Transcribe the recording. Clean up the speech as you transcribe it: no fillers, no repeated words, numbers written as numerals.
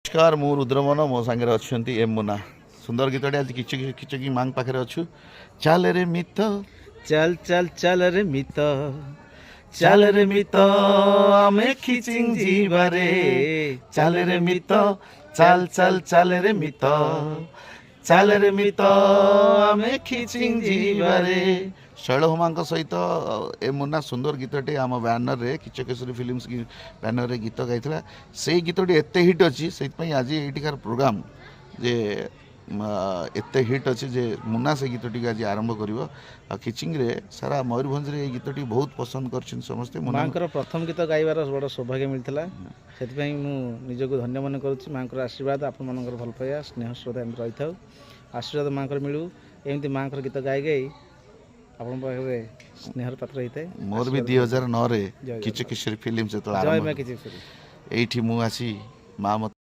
नमस्कार मु रुद्रमन मो सांगे अच्छा एम मुना सुंदर गीत आज किचकी मांग पाखे अच्छु चल रे मित चल चल चल रे मित चल रे मित आमे खिचिंग जीवारे चल रे मित चल चल चल रे मित चल रे मित आमे खिचिंग जीवारे शैलहुमा सहित ए मुन्ना सुंदर गीतटे आम बैनर रे किचकेश्वरी फिल्म्स बैनर रे गीत गाइला से गीतटी एत हिट अच्छी से आज ये प्रोग्राम जे एत हिट अच्छी जे मुन्ना से गीतटी आज आरंभ कर किचिंग रे सारा मयूरभंज रे गीतटी बहुत पसंद कर समस्ते माँ प्रथम गीत गाइबार बड़ सौभाग्य मिलता से निजक धन्य मन करुँच माँ आशीर्वाद आपण मन भल पाइबा स्नेह श्रद्धा एम रही था आशीर्वाद माँ मिलू एमती माँ गीत गाई गाई आपण पाखे स्नेहर पात्र होता है मोर भी 2009 रे किचकेश्वरी फिल्म से तो जय माँ किचकेश्वरी एठी मु आसी माँ